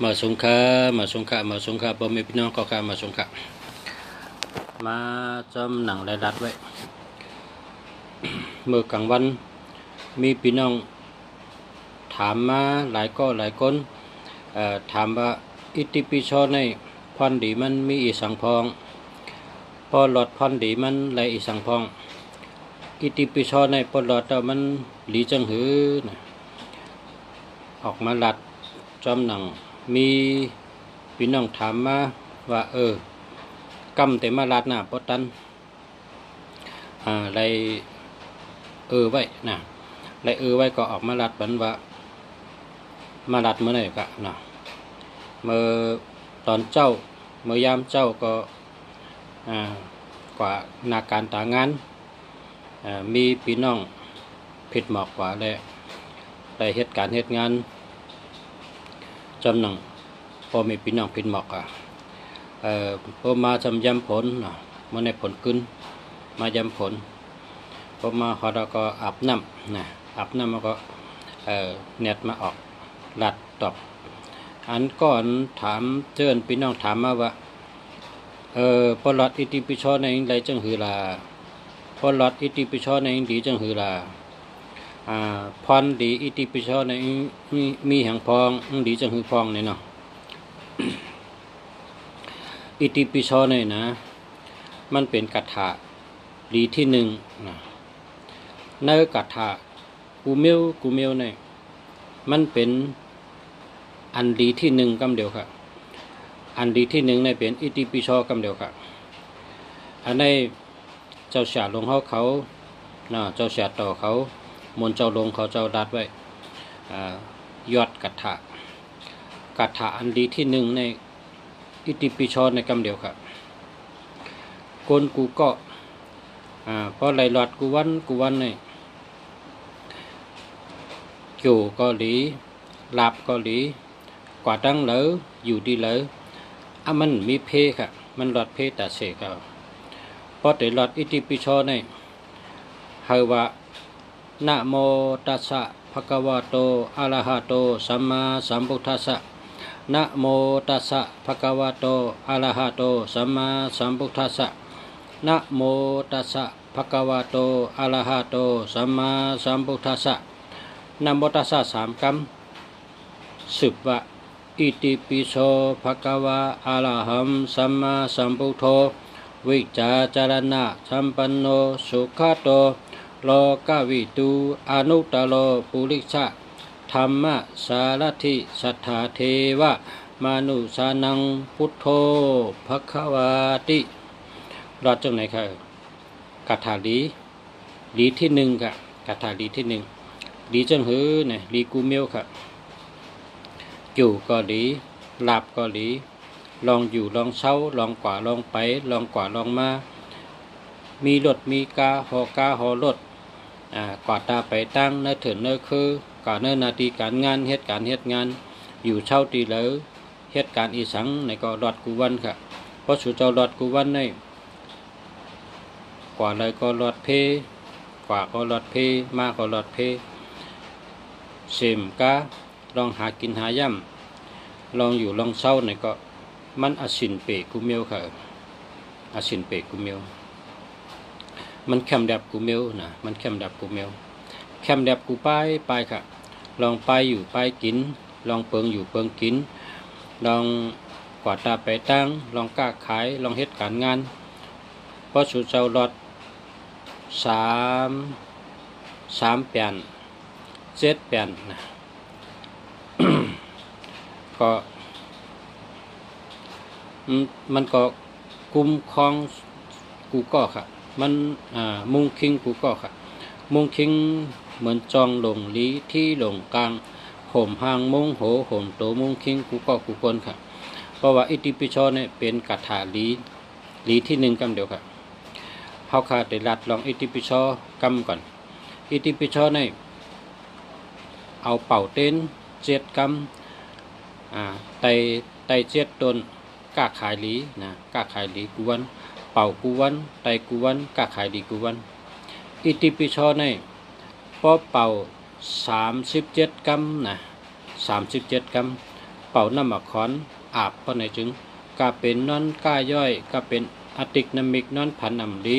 มาสงขะบ่มีพี่น้องก็มาสงขะมาจำหนังรายรัดไว้เมื่อกลางวันมีพี่น้องถามมาหลายคนถามว่าอิติปิโสในพรดีมันมีอีสังพองพอหลอดพรดีมันไหลอีสังพองอิติปิโสในพอหลอดมันหลีจังหือออกมาหลัดจำหนังมีพี่น้องถามมาว่ากำแต่มาลัดน่ะปตันไรไว้นะไรไว้ก็ออกมาลัดบันว่ามาลัดเมื่อไหร่กะนะเมื่อตอนเจ้าเมื่อยามเจ้าก็กว่านาการตางานมีพี่น้องผิดหมอกกว่าและได้เหตุการณ์เหตุงานจำหนังพอมีพี่น้องผิดหมอกพอมาจำยำผลมาในผลขึ้นมายำผลพอมาเขาก็อาบน้ำอาบน้ำมันก็เน็ตมาออกหลัดตอบอันก่อนถามเชิญพี่น้องถามมาว่าพอหลอดอิติปิโสในไรจังหือลาพอหลอดอิติปิโสในดีจังหือลาพรดีอิติปิโสในมีแห่งพองดีจังหือพองเนี่ยเนาะ อิติปิโสเนี่ยนะมันเป็นกัตถะดีที่หนึ่งนะในกัตถะกูเมียวเนี่ยมันเป็นอันดีที่หนึ่งกำเดียวค่ะอันดีที่หนึ่งในเป็นอิติปิโสกำเดียวค่ะอันในเจ้าเสียลงเขาเจ้าเสียต่อเขามนเจ้าลงเขาเจ้าดัดไว้ยอดกัตถะอันดีที่หนึ่งในอิติปิโสในกำเดียวครับกนกูก็พอไหลหลอดกูวันในเกี่ยวก็หลีลาบก็หลีกว่าดังเหลออยู่ดีเหลอมันมีเพค่ะมันหลอดเพแต่เสกครับพอแต่หลอดอิติปิโสในเฮว่านะโมตัสสะภะคะวะโตอะระหะโตสัมมาสัมพุทธัสสะนะโมตัสสะภะคะวะโตอะระหะโตสัมมาสัมพุทธัสสะนะโมตัสสะภะคะวะโตอะระหะโตสัมมาสัมพุทธัสสะนะโมตัสสะ3 คำสืบว่าอิติปิโสภะคะวะอะระหังสัมมาสัมพุทโธวิจาจารณะสัมปันโนสุขโตโลกวิตูอนุตตโรปุริสะธรรมะสารถิสัทธาเทวะมนุสานังพุทโธภควาติรอดจังไหนครับคาถาลีที่หนึ่งค่ะคาถาลีที่หนึ่งลีจังหือเนี่ยลีกูเมียวค่ะอยู่ก็ลีหลับก็ลีลองอยู่ลองเศร้าลองกว่าลองไปลองกว่าลองมามีรถมีกาหอรถกว่าตาไปตั้งเนื้อเถินเนื้อคือกว่าเนื้อนาทีการงานเหตุการงานอยู่เช่าตีเหลอเหตุการอีสังในก็รอดกูวันค่ะเพราะสุเจ้ารอดกูวันในกว่าเลยก็รอดเพกว่าก็รอดเพมาก็รอดเพเสมกาลองหากินหาย่ำลองอยู่ลองเศร้าในก็มันอสินเปกูเมียวค่ะอสินเปกูเมียวมันแคมแดบกูเมียวนะมันแคมแดบกูเมียวแคมแดบกูไปค่ะลองไปอยู่ไปกินลองเปิงอยู่เปิงกินลองกว่าตาไปตั้งลองกล้าขายลองเฮ็ดการงานเพราะสุเจ้าหลอด3 แผ่น7 แผ่นนะก็มันก็คุ้มครองกูก็ค่ะมันมุงคิงกูก็ค่ะมุงคิงเหมือนจองหลงลีที่หลงกลางห่มหางมุงโหห่มโตมุงคิงกูก็กูคนค่ะเพราะว่าอิติปิโสเนี่ยเป็นคาถาลีที่หนึ่งกำเดียวค่ะเฮาค่ะได้รัดลองอิติปิโสกำก่อนอิติปิโสเนี่ยเอาเป่าเต้น7 กำไต7 ต้นกาขายลีนะกาขายลีกูวันเป่ากูวันไตกูวันกาขายลีกูวันอิติปิโสในพอเป่า 37 กรัมนะ37 กรัมเป่าน้ำหมักขอนอาบเพราะในจึงก็เป็นนอนก้าย่อยก็เป็นอะติกนามิกนอนผันน้ำดี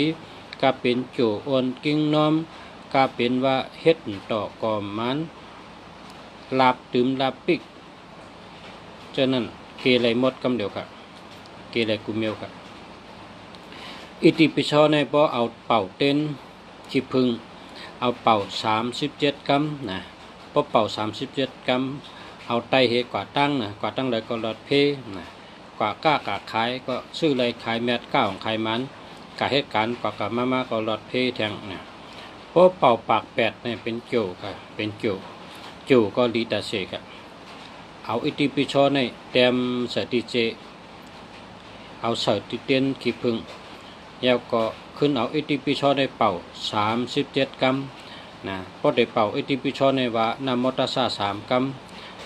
ก็เป็นโจโอนกิ้งน้อมก็เป็นว่าเฮ็ดต่อกอมมันลาบตื่มลาบปิกฉะนั้นเกลัยหมดกำเดียวค่ะเกลัยกุเมียวค่ะอิติปิโสในบ่เอาเป่าเต้นขี้พึ่งเอาเป่า37 กรัมนะพอเป่า37 กรัมเอาไตเฮกว่าตั้งนะกว่าตั้งเลยก็หลอดเพนะกว่าก้ากะขายก็ซื้อเลยขายแมทก้าของขายมันกะเหตุการณ์กว่ากะมาก็หลอดเพแทงนะพอเป่าปาก8เนี่ยเป็นโจค่ะเป็นโจก็ลีตาเสกเอาอิติปิโสในเต็มสติเจเอาเสติเตียนขี้พึ่งแล้วก็ขึ้นเอาอิติปิโสในเป่า37 กรัมนะพอได้เป่าอิติปิโสในว่านะโมตัสสะ3 กรัม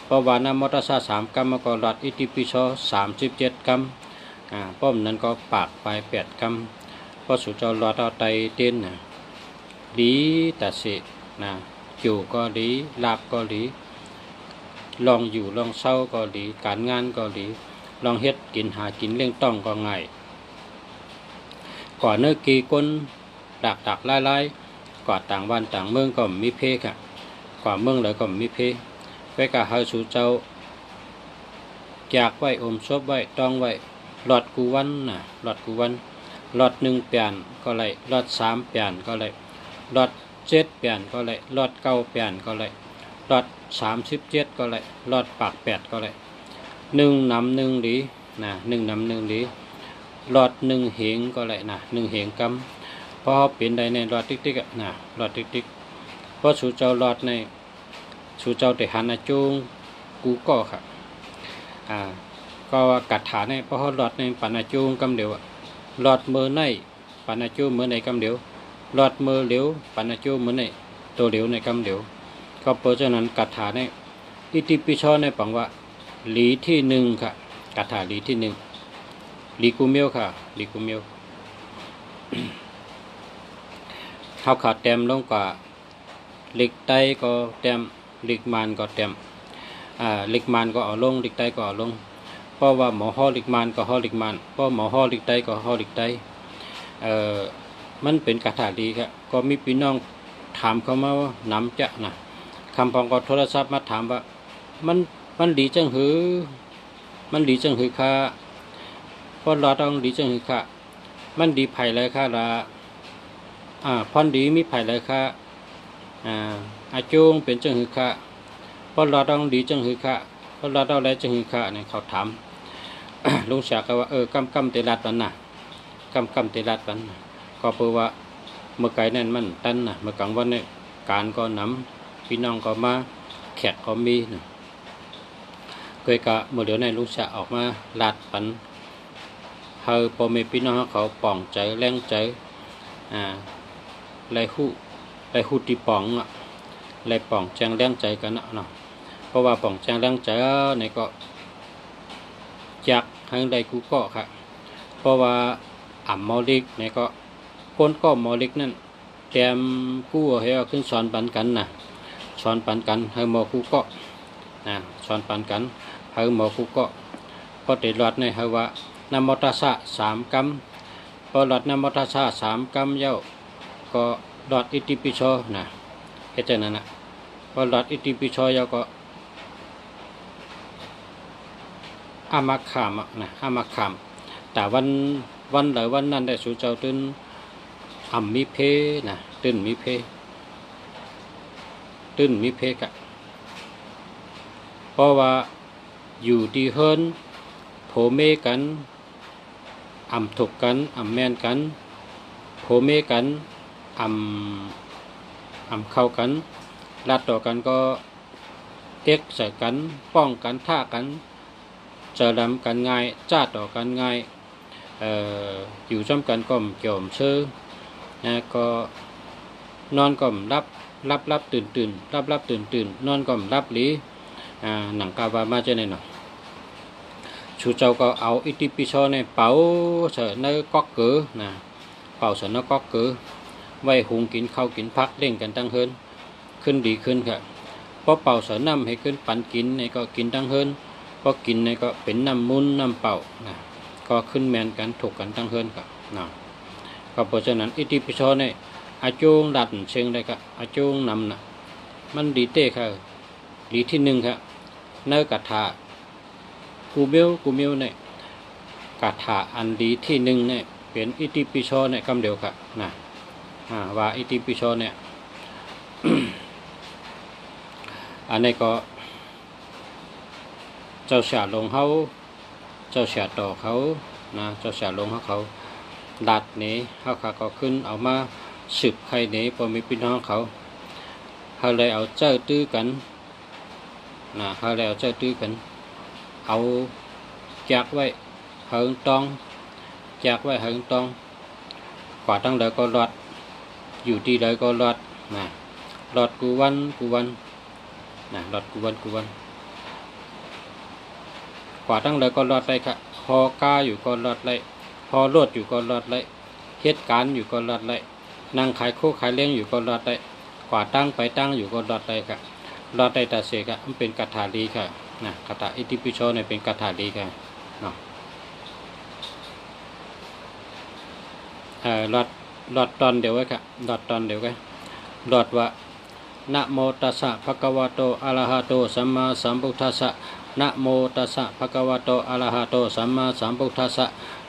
เพราะว่านะโมตัสสะ3 กรัมมันก็หลอดอิติปิโส37 กรัมป้อมนั้นก็ปากไป8 กรัมพอสุเจ้าหลอดเอาไตเต้นนะดีแต่เสนะอยู่ก็ดีลาบก็ดีลองอยู่ลองเศร้าก็ดีการงานก็ดีลองเฮ็ดกินหากินเลี้ยงต้องก็ง่ายก่อนเนื้อกีก้นดักไล่ก่อต่างวันต่างเมืองก็มีเพค่ะก่อเมืองเลยก็มีเพไปกะเฮาสู่เจ้าจากไว้อมซบไว้ต้องไว้หลอดกูวันน่ะหลอดกูวันหลอด1 เปลี่ยนก็เลยหลอด3 เปลี่ยนก็เลยหลอด7 เปลี่ยนก็เลยหลอด9 เปลี่ยนก็เลยหลอด37ก็เลยหลอดปาก8ก็เลย1 นำ 1 ดีนะ1 นำ 1 ดีหลอด1 เหงก็เลยนะ1 เหงกำพอเป็นได้ในหลอดติ๊กๆนะหลอดติ๊กๆพอสู่เจ้าหลอดในสู่เจ้าแต่หันจูงกูก็ค่ะก็กัดฐานในพอหลอดในปันจูงกำเดียวหลอดมือในปันจูงมือในกำเดียวหลอดมือเหลียวปันจูงมือในตัวเหลียวในกำเดียวก็เพราะฉะนั้นกัดฐานในอิติปิโสในปังว่าหลีที่1ค่ะกัดฐานหลีที่1หลีกูเมียวค่ะหลีกูเมียวเขาขาดเต็มลงกว่าเหล็กไตก็เต็มเหล็กมันก็เต็มเหล็กมันก็เอาลงเหล็กไตก็เอาลงเพราะว่าหมอห่อเหล็กมันก็ห่อเหล็กมันเพราะหมอห่อเหล็กไตก็ห่อเหล็กไตมันเป็นกระถาดีครับก็มีพี่น้องถามเขามาว่าน้ำจะนะคำพองก็โทรศัพท์มาถามว่ามันดีจังหือมันดีจังหือค่ะเพราะเราต้องดีจังหือค่ะมันดีไผ่เลยค่ะละพอนดีมีไผ่เลยค่ะอาจูงเป็นจังหือค่ะเพราะเราต้องดีจังหือค่ะเพราะเราต้องอะไรจังหือค่ะเนี่ยเขาถาม ลุงเสียก็ว่ากำเตลัดวันน่ะกำเตลัดวันก็เพราะว่าเมื่อไก่นั่นมันตันน่ะเมื่อกลางวันเนี่ยการก็น้ำพี่น้องก็มาแขกก็มีนะเคยกะเมื่อเดี๋ยวในลุงเสียออกมาลาดปันเฮาพอมีพี่น้องเขาป่องใจแรงใจไรหูตีป่องไรป่องแจงแรงใจกันเนาะเพราะว่าป่องแจงแรงใจในก็จากทางใดกูก็ค่ะเพราะว่ามอลิกในก็คนก็มอลิกนั่นแจมกู้ให้เอาขึ้นสอนปันกันนะสอนปันกันให้หมอกูก็สอนปันกันให้หมอกูก็พอติดหลอดในให้ว่านะโมตัสสะ3 กรัมพอหลอดนะโมตัสสะ3 กรัมเย้าก็หลอดอิติปิโสนะเฮ็ดจังนั้นน่ะพอหลอดอิติปิโสเย้าก็อามาขามนะอามาขามแต่วันหลายวันนั้นได้สู่เจ้าตื่นมีเพนะตื่นมีเพกะเพราะว่าอยู่ที่เฮิรนโผเมกันถกกันแม่นกันโผเมกันเข้ากันลัดต่อกันก็เอ็กใส่กันป้องกันท่ากันเจอดำกันง่ายจ้าต่อกันง่ายอยู่ร่วมกันก็เกี่ยวซื้อก็นอนก็รับตื่นนอนก็รับหลีหนังกาวามาเจเนเนาะชูเจ้าก็เอาอิติปิโสในเป๋าเสนอก๊อกเก๋นะเป๋าเสนอก๊อกเก๋ไว้หุงกินข้าวกินพักเล่นกันตั้งเฮิรนขึ้นดีขึ้นค่ะ พอเป่าเสาน้ำให้ขึ้นปันกินในก็กินตั้งเฮิรนพอกินในก็เป็นน้ำมุนน้ำเป่านะก็ขึ้นแมนกันถูกกันตั้งเฮิรนกับนะก็เพราะฉะนั้นอิติปิโสเนี่ยอาจูงดัดเชิงได้ก็อาจูงนำนะมันดีเต้ค่ะดีที่หนึ่งครับเนื้อกระถากูเมียวเนี่ยกระถาอันดีที่หนึ่งเนี่ยเป็นอิติปิโสเนี่ยคำเดียวครับนะว่าอิติปิโสเนี่ย อันนี้ก็เจ้าชาลงเขาเจ้าชาต่อเขานะเจ้าชาลงเขาดัดนี้เขาก็ขึ้นเอามาสืบใครนี้พอมีพี่น้องเขาเลยเอาเจ้าตื้อกันนะเขาเลยเอาเจ้าตื้อกันเอาจากไว้เหิงตองจากไว้เหิงตองกว่าตั้งเลยก็รอดอยู่ที่เลยก็รอดนะรอดกูวันนะรอดกูวันกว่าตั้งเลยก็รอดเลยครับพอกาอยู่ก็รอดเลยพอรอดอยู่ก็รอดเลยเหตุการณ์อยู่ก็รอดเลยนั่งขายโคขายเลี้ยงอยู่ก็รอดเลยกว่าตั้งไปตั้งอยู่ก็รอดเลยครับรอดได้แต่เสกมันเป็นกัตถาลีค่ะนะกัตถาอิติปิโสเนี่ยเป็นกัตถาลีค่ะเนาะรอดตอนเดียวไว้ค่ะรอดตอนเดียวกันรอดว่านะโมตัสสะภะคะวะโตอะระหะโตสัมมาสัมพุทธัสสะนะโมตัสสะภะคะวะโตอะระหะโตสัมมาสัมพุทธัสสะ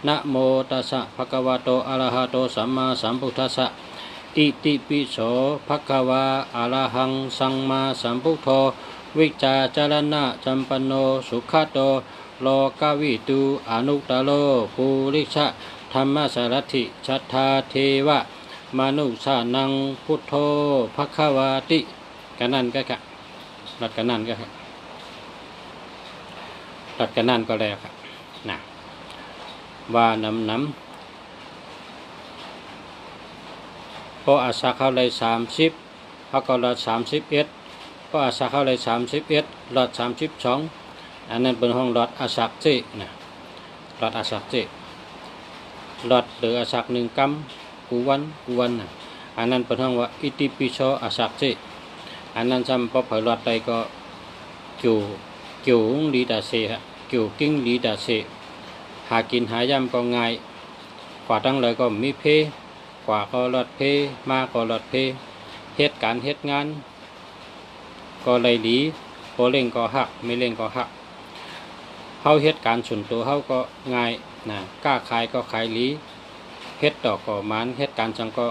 นะโมตัสสะภะคะวะโตอะระหะโตสัมมาสัมพุทธัสสะอิติปิโสภะคะวะอะระหังสัมมาสัมพุทโธวิจาจารณะจัมปันโนสุขโตโลกวิตูอนุตตโรปุริชะธรรมสารถิชัทธาเทวะมนุสานังพุทโธภควาติกันนั่นก็ค่ะรัดกันนั่นก็ค่ะรัดกันนั่นก็แล้วค่ะนะว่านำพออาสาเข้าเลย30เขาก็รอด31พออาสาเข้าเลย31รอด32อันนั้นเป็นห้องรอดอาสักเจนะรอดอาสักเจรอดหรืออาสัก1 กรัมกูวันนะอันนั้นเป็นห้องว่าอิติปิโสอาสักเจอันนั้นจำพอเผยรอดไปก็เกี่ยวลีดาเซฮะเกี่ยวกิ้งลีดาเซหากินหายำก็ง่ายกว่าตั้งเลยก็มีเพกว่าก็รอดเพมาก็รอดเพเหตุการณ์เหตุงานก็เลยดีพอเล่งก็หักไม่เล่งก็หักเฮาเหตุการณ์ส่วนตัวเฮาก็ง่ายนะกล้าขายก็ขายลีเฮ็ดดอกก็มันเฮ็ดการจังก็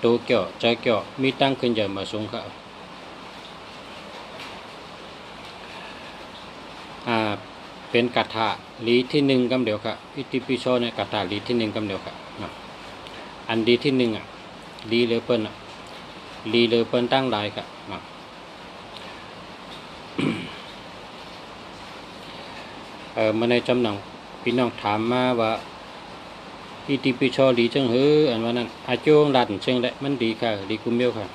ตัวเกี่ยวใจเกี่ยวมีตั้งขึ้นเยอะมาสูงครับเป็นกัตถาลีที่1กำเดียวครับอิติปิโสเนี่ยกัตถาลีที่1กำเดียวครับอันดีที่1ลีเหลือเปิ้นลีเหลือเปิ้นตั้งหลายครับมาในจำหนังพี่น้องถามมาว่าอิติปิโสดีจังหืออันว่านั้นอาจงดัดเชิงแหละมันดีค่ะดีกุมเมียวค่ะ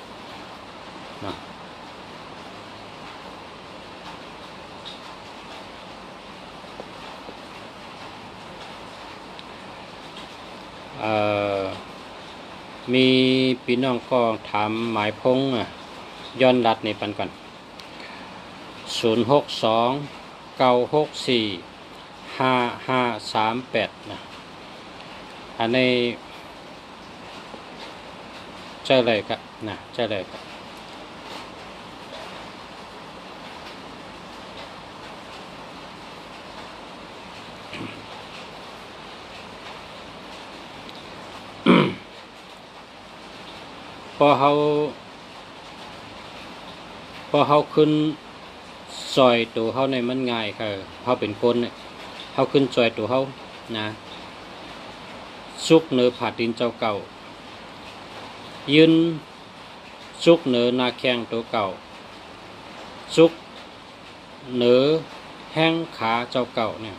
เนาะมีพี่น้องก็ถามหมายพงย้อนรัดในปันก่อน062-964-5538นะอันนี้เจอเลยครับนะเจอเลยครับพอเขาขึ้นซอยตัวเขาในมันง่ายค่ะเขาเป็นคนเนี่ยเขาขึ้นซอยตัวเขานะซุกเนื้อผาดินเจ้าเก่ายืนซุกเนื้อนาแข้งตัวเก่าซุกเนื้อแห้งขาเจ้าเก่าเนี่ย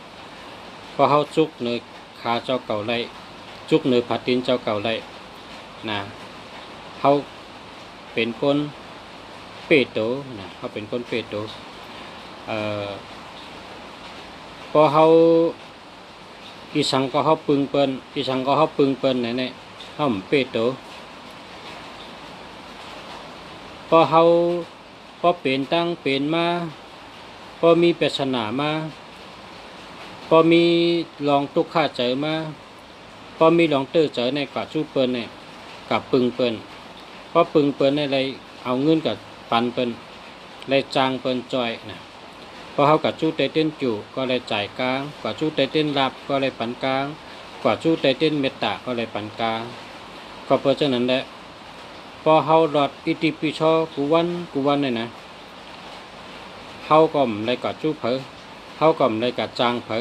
พอเขาซุกเนื้อขาเจ้าเก่าไล่ซุกเนื้อผาดินเจ้าเก่าไล่นะเขาเป็นคนเปโตนะเขาเป็นคนเปโตพอเขาอีสังก็เขาปึงเปิ้นเนี่ยเขาเปโตพอเขา อเป็นตั้งเป็นมาพอมีปริศนามาพอมีลองตุกข้าเจอมาพอมีลองเตอเจอในกว่าจู้เปิ้นเนี่ยกับปึงเปิ้นพอปึงเปิ้นในอะไรเอาเงินกับปันเปิ้นเลยจางเปิ้นจอยนะพอเฮากับจู้เตเต้นจู่ก็เลยจ่ายกลางกว่าจู้เตเต้นรับก็เลยปันกลางกว่าจู้เตเต้นเมตตาก็เลยปันกลางก็เพราะฉะนั้นแหละพอเฮาหลอดอิติปิโสกูวันเนี่ยนะเฮาก็ไม่ได้กับจู้เผอเฮาก็ไม่ได้กับจางเผอ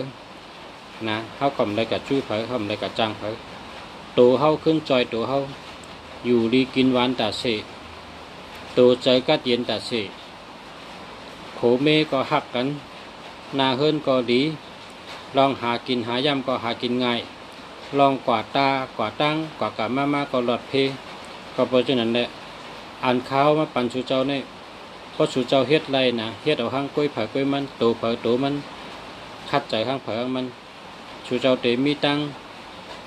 นะเฮาก็ไม่ได้กับจู้เผอเฮาไม่ได้กับจางเผอตัวเฮาขึ้นจอยตัวเฮาอยู่ดีกินหวานตาเสตัวใจกัดเย็นตาเสโขเมก็หักกันนาเฮิรนก็ดีลองหากินหายำก็หากินง่ายลองกว่าตากว่าตั้งกว่ากะมาก็หลอดเพก็เพราะฉะนั้นแหละอ่านข้าวมาปั่นชูเจ้าเนี่ยเพราะชูเจ้าเฮ็ดไรนะเฮ็ดเอาห้างกล้วยเผากล้วยมันโตเผาโตมันคัดใจห้างเผาห้างมันชูเจ้าเตมีตั้ง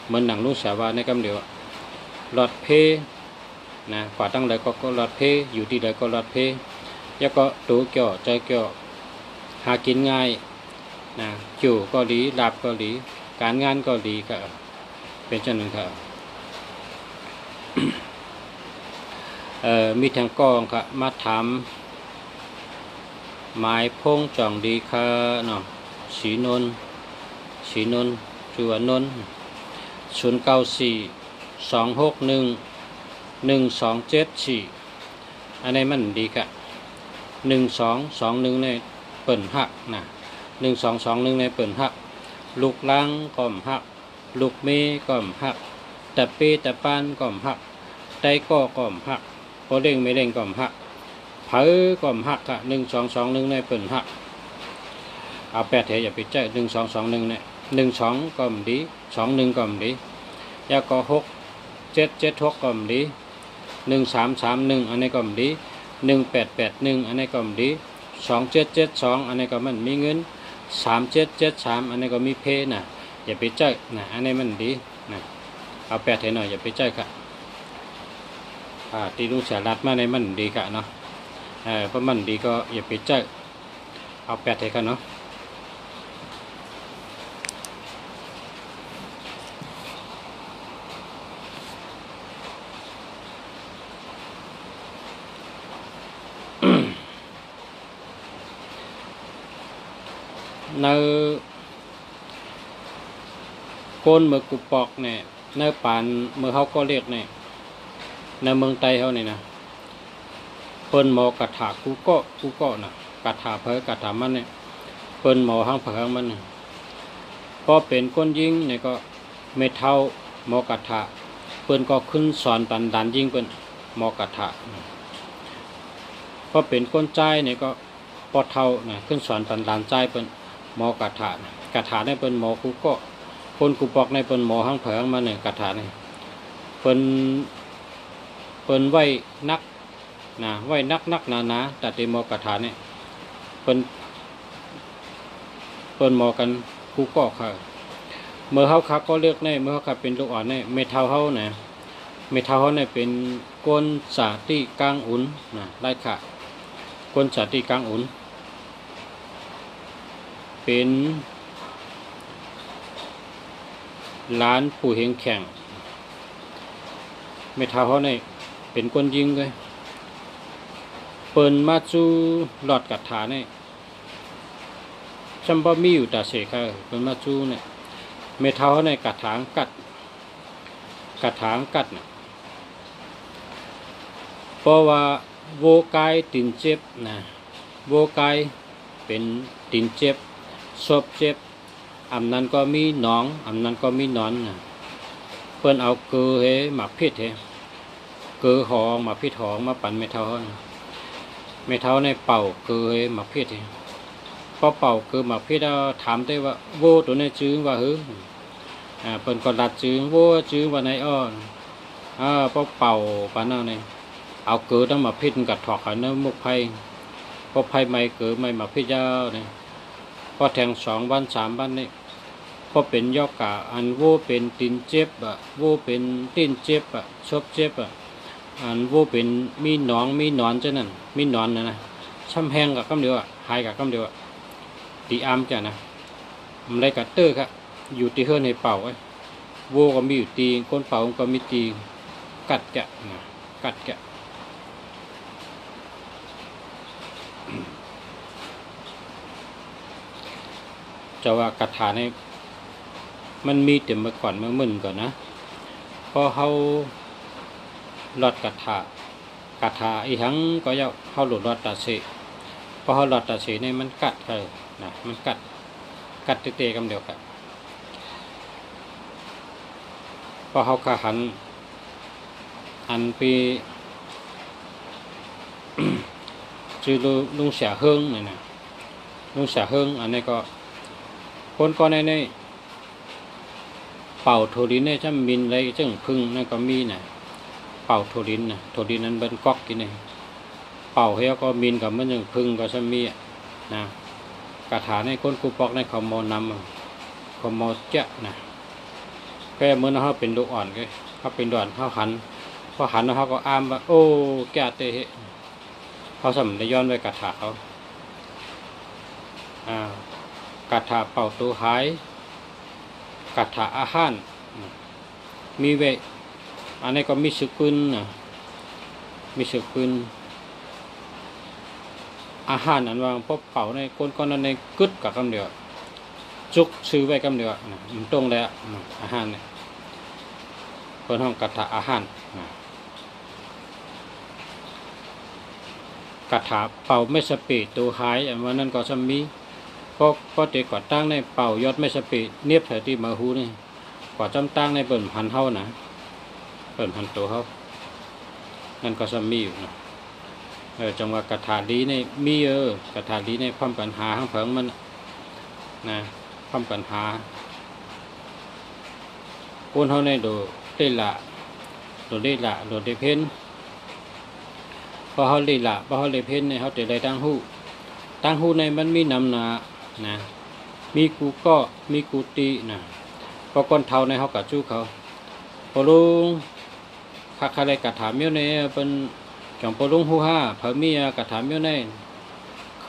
เหมือนหนังลูกสาวาในกำเดียวหลอดเพนะกว่าตั้งเลยก็หลอดเพอยู่ที่ใดก็หลอดเพแล้วก็โตเกี่ยวใจเกี่ยวหากินง่ายนะจู่ก็ดีลาบก็ดีการงานก็ดีก็เป็นเช่นนั้นครับมีทางกองครับมาถามหมายพงจ่องดีค่ะเนาะสีนนจัวนน0942611274อันนี้มันดีค่ะ1221ในเปิ่นหักนะ1221ในเปิ่นหักลูกลังก่อมหักลูกเมก่อมหักแต่เปแต่ปานก่อมหักไตก่อมหักพอเร่งไม่เร่งก่อมหักเผอก่อมหักค่ะ1221ในเปิ่นหักเอาแปดเถอย่าไปใจ1221เนี่ย12ก่อมดี21ก่อมดียาก็6776ก่อมดี1331อันนี้ก่อมดี1881อันนี้ก่อมดี2772อันนี้ก็มันมีเงิน3773อันนี้ก็มีเพน่ะอย่าไปใจนะอันนี้มันดีนะเอาแปดเถหน่อยอย่าไปใจค่ะตีลุงเสียรัดมาในมันดีค่ะเนาะเพราะมันดีก็อย่าไปใจเอาแปดเถค่ะเนาะในโกนเมือกุปอกเนี่ยในป่านเมื่อเขาก็เรียกเนี่ยในเมืองไทยเขาเนี่ยนะเปิ้นหมอกระถากูก็นะกระถาเผยกระถามันเนี่ยเปิ้นหมอห้างเผยมันเนี่ยพอเป็นก้นยิงเนี่ยก็ไม่เท่าหมอกระถาเปิ้นก็ขึ้นสอนตันดันยิงเปิ้นหมอกระถาพอเป็นก้นใจเนี่ยก็พอเท่านะขึ้นสอนตันดันใจเปิ้นหมอกระถากระถาในเปิ้นหมอกูก็คนกูปอกในเปิ้นหมอห้างเผยมันเนี่ยกระถาเนี่ยเปิ้นไว้นักนะไว้นักหนาแต่ตีหมอกระถาเนี่ยเปิ้นหมอกันกูก็ค่ะเมื่อเขาคักก็เลือกในเมื่อเขาคักเป็นลูกอ่อนเนี่ยไม่เท่าเขาเนี่ยไม่เท่าเขาเนี่ยเป็นก้นสาติกลางอุ่นนะไล่ค่ะก้นสาติกลางอุ่นเป็นล้านผู้เฮงแข่งไม่เท่าเขาเนี่ยเป็นก้นยิงเลยเปิ้นมาจูหลอดกัดถาเนี่ยจำบ่มีอยู่แต่เสกค่ะเปิ้นมาจูเนี่ยไม่เท่าเขาเนี่ยกัดถางกัดเนี่ยเพราะว่าโวกายตินเจ็บนะโวกายเป็นตินเจ็บศพเจ็บอันนั้นก็มีหนองอันนั้นก็มีนอนนะเปิ้นเอาเกลือให้หมักพิษให้เกลือหองหมักพิษหองมาปั่นไม่เท่าในเป่าเกลือให้หมักพิษให้พอเป่าเกลือหมักพิษแล้วถามได้ว่าโวตัวนี้จื้อว่าเเปิ้นก็ดัดจื้อโวจื้อว่าไหนพอเป่าปานนั้นนี่เอาเกลือต้องมาพิษกับถอกหันน้ำมุกไผ่พอไผ่ไม่เกลือไม่มาพิษยาวนี่พอแทง2 วัน 3 วันนี่พอเป็นยอกกะอันโวเป็นตีนเจ็บโวเป็นตีนเจ็บชบเจ็บอันโวเป็นมีหนองมีหนอนจ้ะนั่นมีหนอนนะ ช่ำแห้งกับกำเดียวหายกับกำเดียวตีอามจ้ะนะมันได้กัดเตอร์ครับอยู่ที่เฮือนให้เป่าไว้โวก็มีอยู่ตีก้นเป่าก็มีตีกัดแกะนะกัดแกะจะว่ากระถาในมันมีแต่เมื่อก่อนเมื่อมึนก่อนนะพอเขาหลอดกระถาอีหังก็ยาวเขาหลุดหลอดตาเสพอเขาหลอดตาเสเนี่ยมันกัดเลยนะมันกัดเตะกันเดียวกันพอเขาขาหันไปชื่อลุงเสียเฮิงนี่นะลุงเสียเฮิงอันนี้ก็คนก็ในเป่าโทดินเนี่ยจะมินอะไรจังพึ่งนั่นก็มีนะเป่าโทดินนะโทดินนั้นเป็นก๊อกกินเองเป่าเฮียก็มินกับมันยังพึ่งก็จะมีนะกระถาในก้นกูปอกในเขาโมนำเขาโมเจ๊ะนะแค่เมื่อเขาเป็นลูกอ่อนก็เขาเป็นด่วนเขาหันพอหันแล้วเขาก็อ้ามว่าโอ้แก่เตะเขาสำได้ย้อนไว้กระถาเขากระถาเป่าตัวหายกระถาอาหารมีเวอันนี้ก็มีสึกปืนมีสึกปืนอาหารอันว่าพบเป่าในก้นนั้นในกึดกับคำเดียวจุกซื้อไว้คำเดียวมันตรงแล้วอาหารเนี่ยคนห้องกระถาอาหารกระถาเป่าไม่สปีตัวหายอันว่านั้นก็จะมีก็เด็กกว่าตั้งในเป่ายอดไม่สปีเนียบแถวที่มาหูนี่กว่าจำตั้งในเปิ่นพันเท่านะเปิ่นพันตัวเขานั่นก็จะมีอยู่นะจังหวะกระถาดีในมีกระถาดีในพัมปัญหาข้างเพิงมันนะพัมปัญหาคนเขาในโดเล่ละโดเเพนพอเขาเล่ละพอเขาเล่เพนในเขาจะได้ตั้งหูในมันมีนำนานะมีกูก็มีกูตีนะพอก้นเท่าในเขากัดจู้เขาพอลุงข้าอะไรกระถาเมี้ยวในเป็นจังพอลุงหูห้าเผอมีกระถาเมี้ยวใน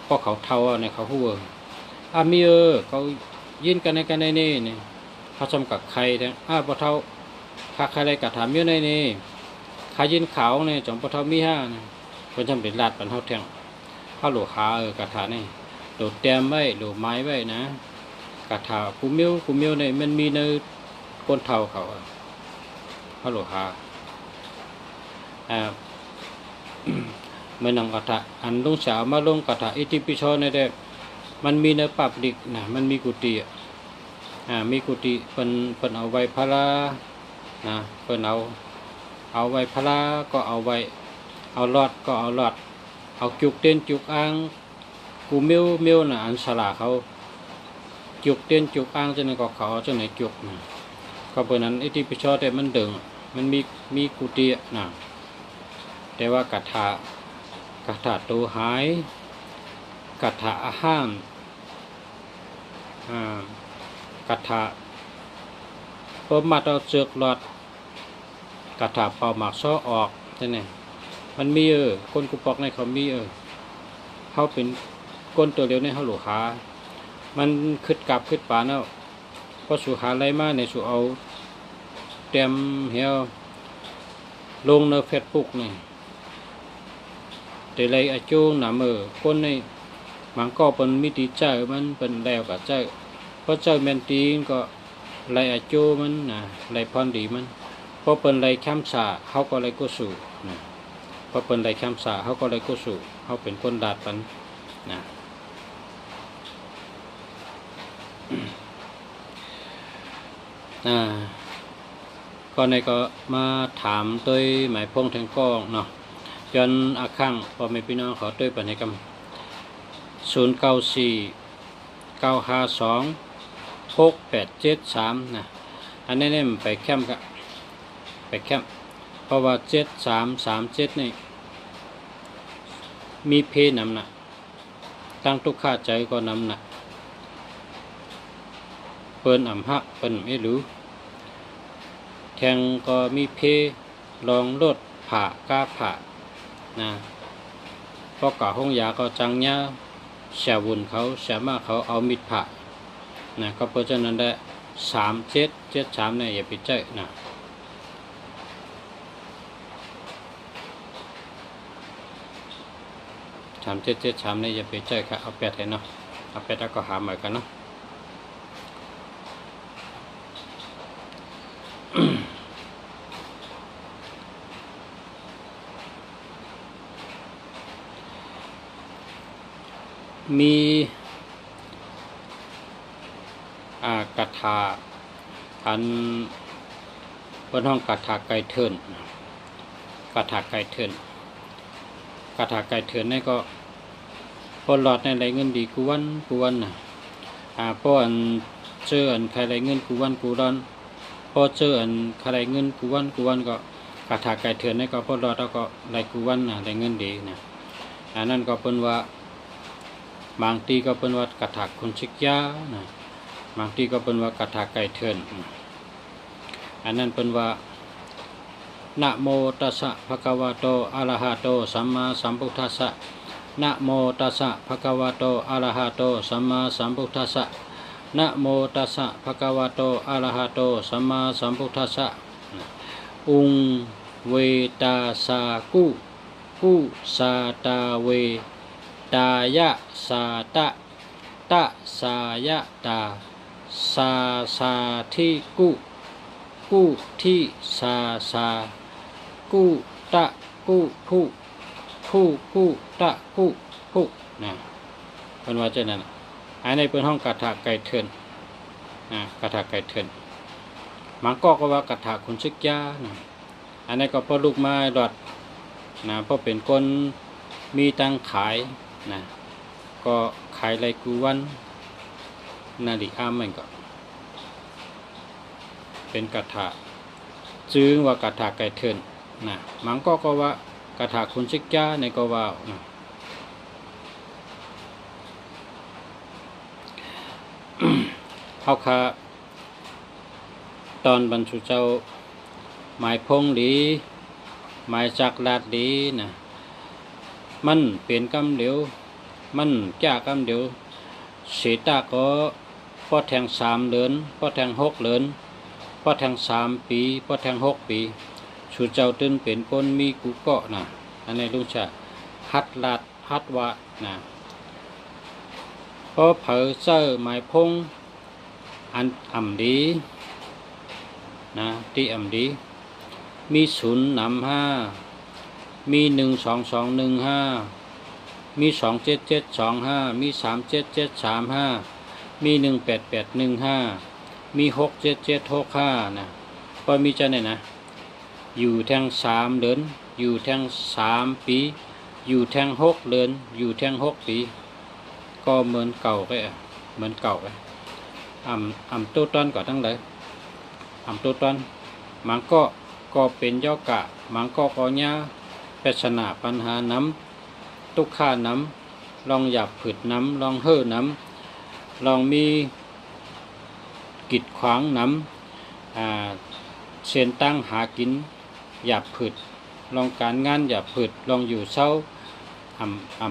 พอเขาเท่าในเขาหัวมีเขายินกันในนี่เขาจำกับใครเนี่ยพอเท่าข้าอะไรกระถาเมี้ยวในนี่ขายินขาวในจังพอเท่ามีห้าเนี่ยเป็นจำเป็นลาดเป็นเท่าแทงข้าหลวขากระถานี่โดดแต้มไว้โดดไม้ไว้นะกระถากูเมียวเนี่ยมันมีในก้นเท่าเขาข้าหลวขาเมื่อนำกระถาอันลุงสาวมาลงกระถาอิติปิโสในเด็กมันมีในปับดิกนะมันมีกุฏิมีกุฏิเป็นเอาไว้พระนะเป็นเอาไว้พระก็เอาไว้เอาหลอดก็เอาหลอดเอาจุกเต้นจุกอ้างกูเมียวน่ะอันสลาเขาจุกเต้นจุกอ้างจนก็เขาจนไหนจุกนะก็เพราะนั้นอิติปิโสแต่มันดึงมันมีกุฏินะแต่ว่ากระถาตัวหายกระถาอาหารกระถาเพิ่มมาเอาเจือกหลอดกระถาเป่าหมากซ้อออกใช่ไหมมันมีก้นกุปอกในเขามีเขาเป็นก้นตัวเดียวในเขาหลูขามันขึ้นกับขึ้นป่าเนาะพอสู่หาอะไรมาในสู่เอาเต็มเหี่ยวลงในเฟซบุ๊กนี่แต่ไรอาจูหนาก้นในมันก็เป็นมิติเจ้ามันเป็นแล้วกับเจ้าเพราะเจ้าแมนตีนก็ไรอาจูมันนะไรพรดีมันเพราะเป็นไรข้ามสาเขาก็ไรกุศลนะเพราะเป็นไรข้ามสาเขาก็ไรกุศลเขาเป็นคนดาดปันนะก็ในก็มาถามด้วยหมายพงแทงก้องเนาะจนอาข้างพอไม่พี่น้องขอด้วยปัญญากรรม0946526873นะอันนี้เนี่ยไปแคมป์กับไปแคมป์เพราะว่า7337นี่มีเพนำหนักตั้งทุกข้าใจก็นำหนักเปิ้นอ่ำฮักเปิ้นไม่รู้แทงก็มีเพลองรถผ่ากล้าผ่านะ พอกะห้องยาก็จังเนี้ยเสียวุ่นเขาเสียมากเขาเอามิดผ่านะก็เพราะฉะนั้นได้3773เนี่ยอย่าไปเจอนะ3773เนี่ยอย่าไปเจอค่ะเอา8ให้เนาะเอา8แล้วก็หาใหม่กันเนาะ มีกระถาอันบนห้องกระถาไก่เทินกระถาไก่เทินกระถาไก่เทินนี่ก็พอหลอดในไรเงินดีกูวันนะพออันเจออันใครไรเงินกูวันกูร้อนพอเจออันใครไรเงินกูวันก็กระถาไก่เทินนี่ก็พอหลอดแล้วก็ไรกูวันนะไรเงินดีนะอันนั้นก็เป็นว่าบางทีก็เป็นว่ากระถางคนชิกยานะบางทีก็เป็นว่ากระถางไก่เถื่อนอันนั้นเป็นว่านะโมตัสสะภะคะวะโตอะระหะโตสัมมาสัมพุทธัสสะนะโมตัสสะภะคะวะโตอะระหะโตสัมมาสัมพุทธัสสะนะโมตัสสะภะคะวะโตอะระหะโตสัมมาสัมพุทธัสสะอุงเวตาสากุสาตาเวตายะสาตะตะสายะตาสาสาทิกุทิสากุตะกุกุตะกุนะเป็นว่าเช่นนั้นอันนี้เป็นห้องกระถาไก่เถื่อนนะกระถาไก่เถื่อนมันก็ว่ากระถาคนซึกยานะอันนี้ก็พอลูกไม้ดอดนะเพราะเป็นคนมีตังขายนะก็ขายไรกูวันนาฬิกามันก็เป็นกระถาจึงว่ากระถาไก่เถื่อนนะมันก็ว่ากระถาคุณชิกจ้าในก็ว่านะเอาค่ะตอนบรรจุเจ้าหมายพงหลีหมายจักลาดดีนะมันเปลี่ยนกำเดียวมันจ้ากำเดียวเสียตาก็พอแทง3 เดือนพอแทง6 เดือนพอแทง3 ปีพอแทง6 ปีชูเจ้าตื่นเป็นคนมีกูเกาะนะอันนี้ลุงจะฮัดลาดฮัดวะนะพอเผอเจอหมายพงอันอ่ำดีนะที่อ่ำดีมี0 นำ 5มี12215มี27725มี37735มี18815มี67765นะก็มีจะไหนนะอยู่แทง3 เดือนอยู่แทง3 ปีอยู่แทง6 เดือนอยู่แทง6 ปีก็เหมือนเก่าไปเหมือนเก่าไปอ่ำตัวต้นก็ทั้งเลยอ่ำตัวต้นมันก็เป็นย่อกะมันก็เนี้ยปัญหาปัญหาน้ำตุกข้าน้ำลองหยับผืดน้ำลองเฮ่อน้ำลองมีกิดขวางน้ำเส้นตั้งหากินหยับผืดลองการงานหยับผืดลองอยู่เศร้า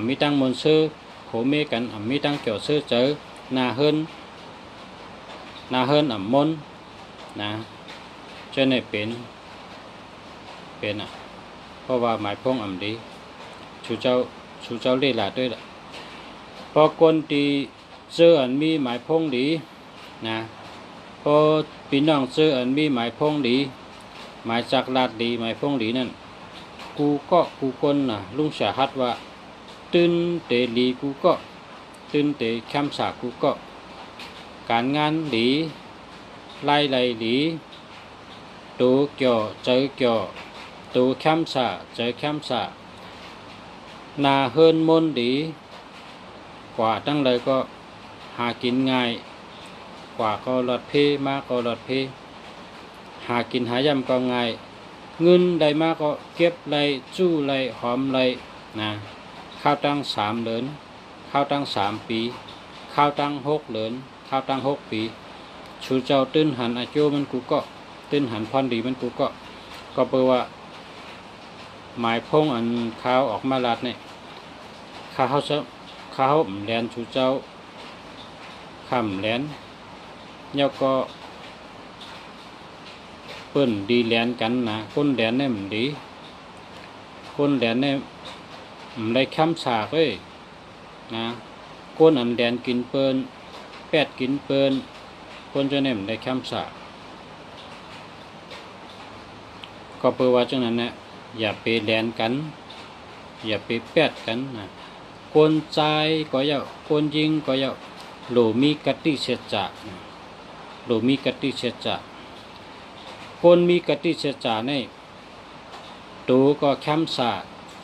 มีตั้งมนซื้อโขเมกันมีตั้งเกี่ยวซื้อเจอนาเฮิรนมนนะเจ้าเนี่ยเป็นเพราะว่าหมายพงดีชูเจ้าเล่หลาด้วยละพอคนที่เจออันมีหมายพงดีนะพอพี่น้องเจออันมีหมายพงดีหมายจักลาดดีหมายพงดีนั่นกูคนนะลุงเสียฮัดว่าตื่นเตลีกูก็ตื่นเตแคมสากูก็การงานดีไล่ดีตัวเกี่ยวเจอเกี่ยวตัวแคมสาเจอแคมสานาเฮิรนมนดีกว่าตั้งเลยก็หากินง่ายกว่าก็หลอดเพมากก็หลอดเพหากินหายำก็ง่ายเงินได้มากก็เก็บไรจู้ไรหอมไรนะข้าวตั้ง3 เดือนข้าวตั้ง3 ปีข้าวตั้ง6 เดือนข้าวตั้ง6 ปีชูเจ้าตื้นหันอายุมันกูก็ตื้นหันพรดีมันกูก็เปิดว่าหมายพงอันข้าวออกมาลาดเนี่ย ข้าเขาจะข้าเขาแลนชูเจ้าคำแลนแล้วก็เปิ้นดีแลนกันนะคนแลนเนี่ยมันดีคนแลนเนี่ยมันได้คำสากเลยนะคนอันแลนกินเปิ้นแปดกินเปิ้นคนจะเนี่ยมันได้คำสากก็เพื่อว่าจังนั้นนะอย่าไปแลนกันอย่าไปแปดกันนะคนใจก็อย่าคนยิงก็อย่าโลมีกติเสจะโลมีกติเสจะคนมีกติเสจะเนี่ยตัวก็แคมสา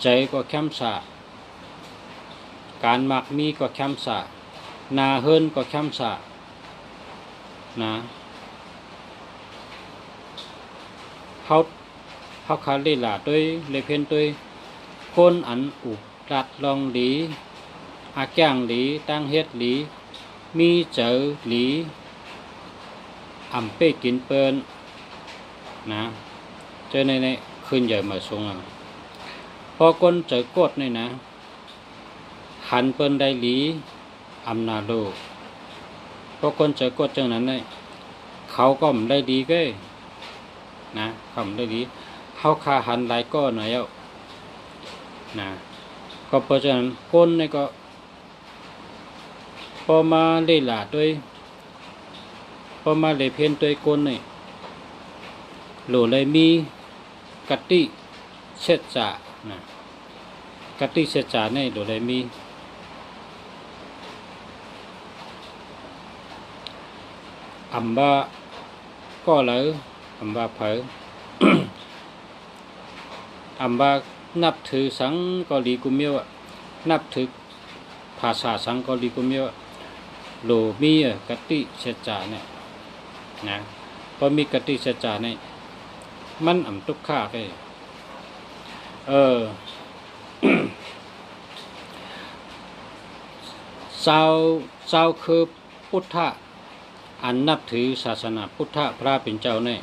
ใจก็แคมสาการมักมีก็แคมสานาเฮิรนก็แคมสานะเขาขาดเลยล่ะด้วยเลยเพ่นด้วยคนอันอุบรัดลองหลีอาแก้งหลีตั้งเฮ็ดหลีมีเจอหลีอ่ำเป้กินเปิ้นนะเจอในขึ้นใหญ่มาสูงอ่ะพอคนเจอกดนี่นะหันเปิ้นได้หลีอำนาโลพอคนเจอกดจังนั้นเนี่ยเขาก็ไม่ได้ดีก็นะเขาไม่ได้ดีเขาคาหันหลายก้อนหน่อยเอานะก็เพราะฉะนั้นคนนี่ก็พอมาเล่หลาด้วยพอมาเล่เพี้ยนด้วยคนนี่โหลเลยมีกติเสจะนะกติเสจะนี่โหลเลยมีอัมบาก็เลยอัมบาเผย อัมบานับถือสังกอลีกุมเมียวนับถือภาษาสังกอลีกุมเมียวโลมีกติเสจาเนี่ยนะพอมีกติเสจาเนี่ยมันอ่ำทุกข้าไปเจ้าคือพุทธะอันนับถือศาสนาพุทธะพระเป็นเจ้าเนี่ย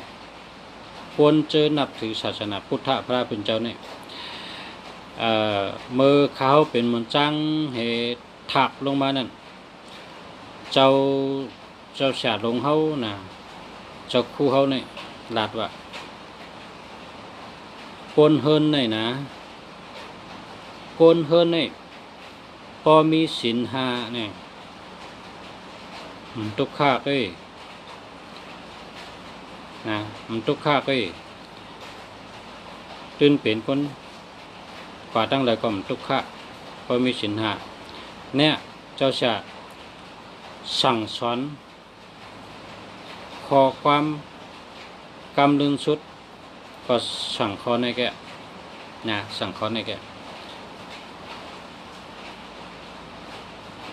ควรเจอนับถือศาสนาพุทธะพระเป็นเจ้าเนี่ยมือเขาเป็นมันจังเหตุถักลงมานั่นเจ้าเสียลงเขานะเจ้าคู่เขาเนี่ยลาดว่าโกนเฮินเนี่ยนะโกนเฮินเนี่ยพอมีศีลห้าเนี่ยมันทุกข์ากเลยนะมันทุกข์ากเลยตื่นเป็นคนกว่าตั้งเลยก็มันทุกข์ากพอมีศีลห้าเนี่ยเจ้าจะสั่งสอนขอความกำลึงสุดก็สั่งขอในแกนะสั่งขอในแก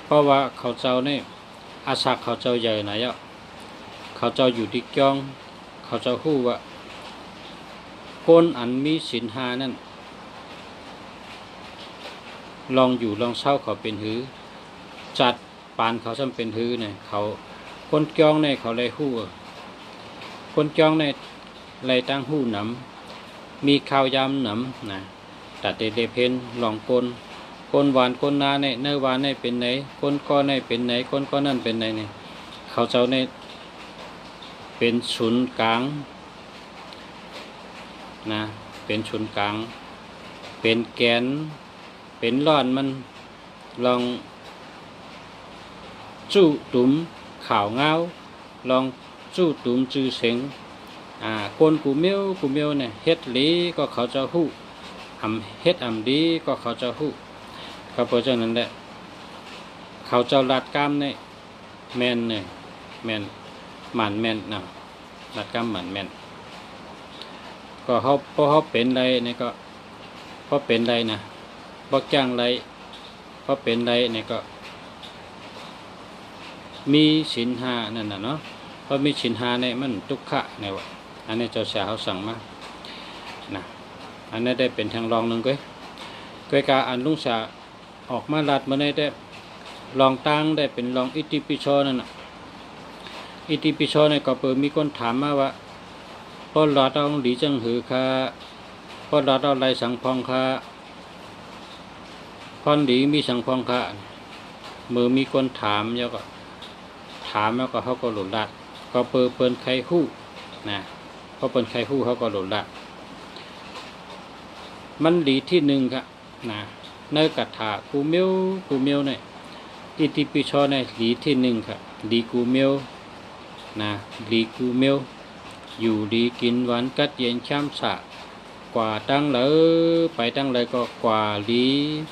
เพราะว่าเขาเจ้าเนี่ยอาศักเขาเจ้าใหญ่ไหนอ่ะเขาเจ้าอยู่ที่จ้องเขาเจ้าฮู้ว่าคนอันมีศีลห้านั่นลองอยู่ลองเศร้าเขาเป็นหือจัดปานเขาซ้ำเป็นหือเนี่ยเขาคนจ้องเนี่ยเขาเลยฮู้คนจ้องเนี่ยเลยตั้งหู้หนำมีข้าวยำหนำนะแต่เดเพนลองคนหวานคนนาเนี่ยเนื้อหวานเนี่ยเป็นไหนคนก้อนเนี่ยเป็นไหนคนก้อนนั่นเป็นไหนเนี่ยเขาเจ้าเนี่ยเป็นศูนย์กลางนะเป็นศูนย์กลางเป็นแกนเป็นร่อนมันลองจู้ตุ้มข่าวเงาลองจู้ตุ้มจื้อเสียงคนกูเมียวเนี่ยเฮ็ดหลีก็เขาจะฮู้เฮ็ดดีก็เขาจะฮู้ก็เพราะฉะนั้นแหละเขาเจ้าลัดกล้ามเนี่ยแม่นเนี่ยแม่นหมันแม่นนะลัดกล้ามหมันแม่นก็เขาพอเขาเป็นไรเนี่ยก็พอเป็นไรนะบอกจ้างไรพอเป็นไรเนี่ยก็มีศีลห้านั่นน่ะเนาะพอมีศีลห้าเนี่ยมันทุกขะเนี่ยวะอันนี้เจ้าสาวเขาสั่งมานะอันนี้ได้เป็นทางรองหนึ่งก้อยกาอันลุงสาออกมาลัดมาได้ลองตั้งได้เป็นลองอิติปิโสนั่นน่ะอิติปิโสเนี่ยก็เปิดมีคนถามมาว่าพอหลอดเอาหลีจังหือค่ะพอหลอดเอาไรสังพองค่ะ พรดีมีสังพองค่ะมือมีคนถามแล้วก็เขาก็หลุดละก็เปิ้นใครฮู้นะเพราะเปิ้นใครฮู้เขาก็หลุดละมันดีที่หนึ่งครับนะในกัถากูเมียวเนี่ยอิติปิโสในดีที่หนึ่งครับดีกูเมียวนะดีกูเมียวอยู่ดีกินหวานกัดเย็นช้ำสะกว่าตั้งเลยไปตั้งเลยก็กว่าดี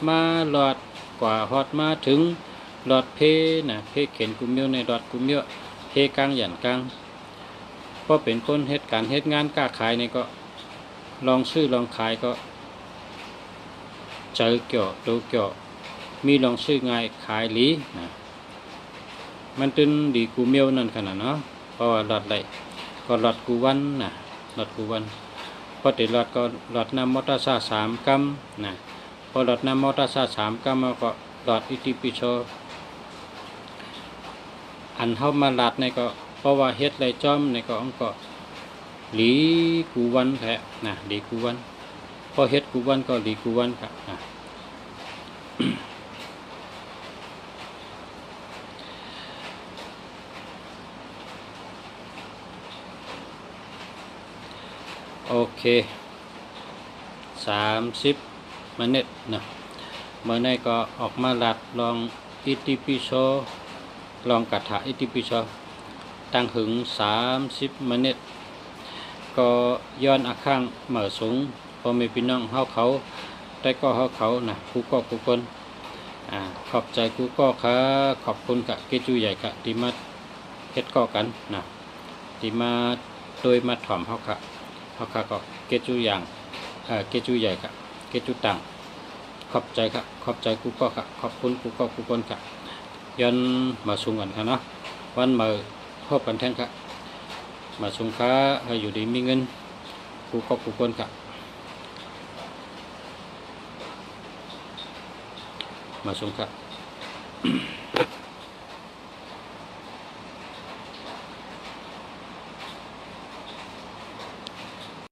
มาหลอดกว่าฮอดมาถึงหลอดเพนะเพเข็นกูเมียวในหลอดกูเมียวเพกลางหยันกลางพอเป็นคนเฮ็ดการเฮ็ดงานกล้าขายนี่ก็ลองซื้อลองขายก็เจอเกี่ยวโตเกี่ยวมีลองซื้อง่ายขายหลีนะมันตึนดีกูเมียวนั่นขนาดเนาะเพราะว่าหลอดไหลก็หลอดกูวันนะหลอดกูวันพอติดหลอดก็หลอดน้ำมอเตอร์ซา3 กรัมนะพอหลอดน้ำมอเตอร์ซา3 กรัมก็หลอดอิติปิโสอันเฮามาหลัดในก็เพราะว่าเฮ็ดไรจ้อมในก็อังก็หลีกูวันแท้นะหลีกูวันพอเฮ็ดกูวันก็หลีกูวันครับนะโอเค30 นาทีนะเมื่อในก็ออกมาหลัดลองอิติปิโสลองกัถาอิติปิโสตั้งถึง30 นาทีก็ย้อนอาข้างเหม่อสูงพอมีพี่น้องเฮาเขาได้ก็เฮาเขานะกูก็กูคนขอบใจกูก็ค่ะขอบคุณกะเกจูใหญ่กะที่มาเฮ็ดก่อกันนะที่มาโดยมาถ่อมเฮาค่ะก็เกจูอย่างเกจูใหญ่กะเกจูต่างขอบใจค่ะขอบใจกูก็ค่ะขอบคุณกูก็กูคนค่ะย้อนมาสูงกันค่ะเนาะวันมาพบกันแท่งค่ะมาสงค้าให้อยู่ดีมีเงินกูก็กูคนค่ะมาสงค้า